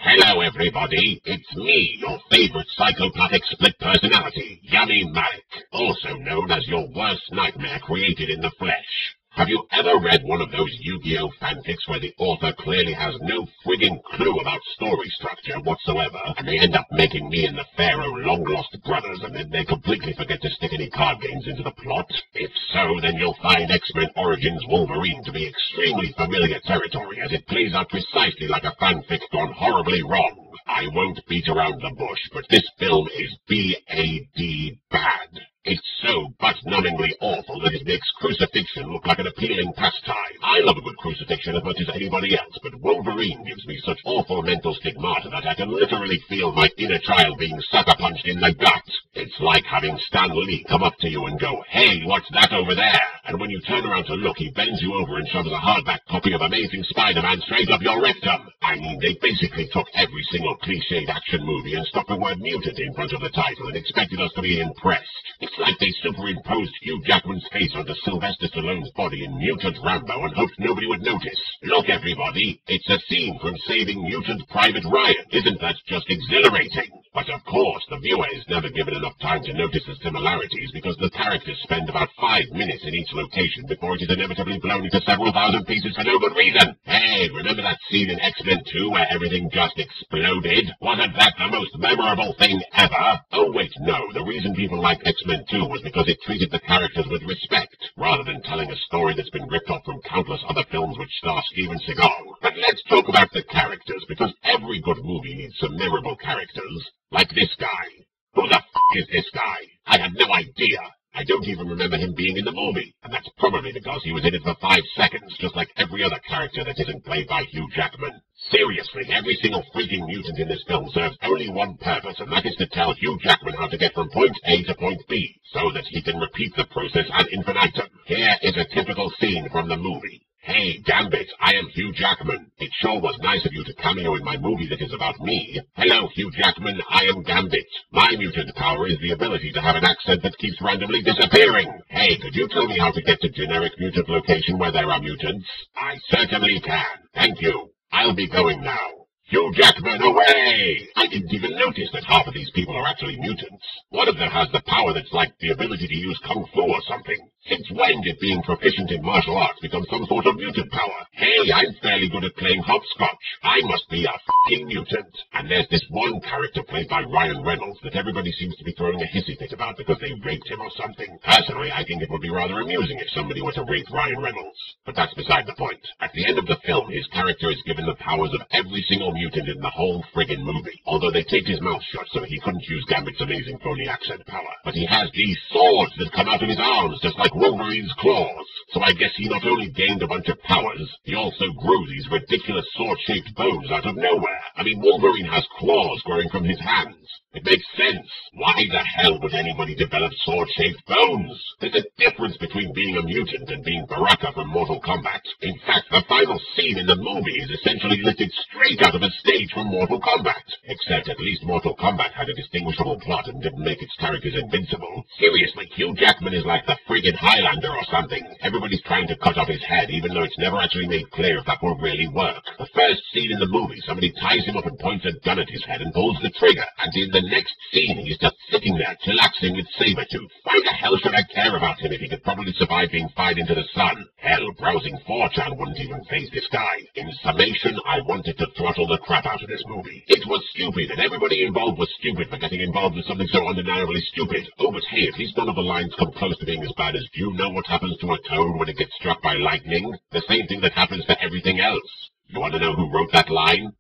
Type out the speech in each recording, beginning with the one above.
Hello, everybody. It's me, your favorite psychopathic split personality, Yami Marik, also known as your worst nightmare created in the flesh. Have you ever read one of those Yu-Gi-Oh fanfics where the author clearly has no frigging clue about story structure whatsoever, and they end up making me and the Pharaoh long-lost brothers, and then they completely forget to stick any card games into the plot? If so, then you'll find X-Men Origins Wolverine to be extremely familiar territory, as it plays out precisely like a fanfic gone horribly wrong. I won't beat around the bush, but this film is B.A.D. bad. It's so butt-numbingly awful that it makes crucifixion look like an appealing pastime. I love a good crucifixion as much as anybody else, but Wolverine gives me such awful mental stigmata that I can literally feel my inner child being sucker-punched in the gut. It's like having Stan Lee come up to you and go, "Hey, what's that over there?" And when you turn around to look, he bends you over and shoves a hardback copy of Amazing Spider-Man straight up your rectum. I mean, they basically took every single cliched action movie and stuck the word mutant in front of the title and expected us to be impressed. It's like they superimposed Hugh Jackman's face onto Sylvester Stallone's body in Mutant Rambo and hoped nobody would notice. Look, everybody, it's a scene from Saving Mutant Private Ryan. Isn't that just exhilarating? But of course, the viewer is never given enough time to notice the similarities because the characters spend about 5 minutes in each location before it is inevitably blown into several thousand pieces for no good reason. Hey, remember that scene in X-Men 2 where everything just exploded? Wasn't that the most memorable thing ever? Oh wait, no, the reason people like X-Men 2 was because it treated the characters with respect, rather than telling a story that's been ripped off from countless other films which star Steven Seagal. But let's talk about the characters, because every good movie needs some memorable characters. Like this guy. Who the f*** is this guy? I had no idea. I don't even remember him being in the movie, and that's probably because he was in it for 5 seconds, just like every other character that isn't played by Hugh Jackman. Seriously, every single freaking mutant in this film serves only one purpose, and that is to tell Hugh Jackman how to get from point A to point B, so that he can repeat the process ad infinitum. Here is a typical scene from the movie. "Hey, Gambit, I am Hugh Jackman. It sure was nice of you to cameo in my movie that is about me. Hello, Hugh Jackman, I am Gambit. My mutant power is the ability to have an accent that keeps randomly disappearing. Hey, could you tell me how to get to generic mutant location where there are mutants?" "I certainly can. Thank you. I'll be going now." Hugh Jackman, away! I didn't even notice that half of these people are actually mutants. One of them has the power that's like the ability to use Kung Fu or something. Since when did being proficient in martial arts become some sort of mutant power? Hey, I'm fairly good at playing hopscotch. I must be a f***ing mutant. And there's this one character played by Ryan Reynolds that everybody seems to be throwing a hissy fit about because they raped him or something. Personally, I think it would be rather amusing if somebody were to rape Ryan Reynolds. But that's beside the point. At the end of the film, his character is given the powers of every single mutant in the whole friggin' movie. Although they taped his mouth shut so he couldn't use Gambit's amazing phony accent power. But he has these swords that come out of his arms, just like Wolverine's claws. So I guess he not only gained a bunch of powers, he also grew these ridiculous sword-shaped bones out of nowhere. I mean, Wolverine has claws growing from his hands. It makes sense. Why the hell would anybody develop sword-shaped bones? There's a difference between being a mutant and being Baraka from Mortal Kombat. In fact, the final scene in the movie is essentially lifted straight out of a stage from Mortal Kombat. Except at least Mortal Kombat had a distinguishable plot and didn't make its characters invincible. Seriously, Hugh Jackman is like the friggin' Highlander or something. Everybody's trying to cut off his head, even though it's never actually made clear if that will really work. The first scene in the movie, somebody ties him up and points a gun at his head and pulls the trigger, and in the next scene, he's just sitting there, chillaxing with Sabretooth. Why the hell should I care about him if he could probably survive being fired into the sun? Hell, browsing 4chan wouldn't even faze this guy. In summation, I wanted to throttle the crap out of this movie. It was stupid, and everybody involved was stupid for getting involved with something so undeniably stupid. Oh, but hey, at least none of the lines come close to being as bad as, "Do you know what happens to a toad when it gets struck by lightning?" The same thing that happens to everything else. You want to know who wrote that line?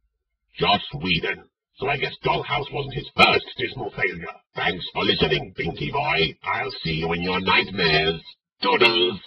Joss Whedon. So I guess Dollhouse wasn't his first dismal failure. Thanks for listening, Pinky Boy. I'll see you in your nightmares. Doodles!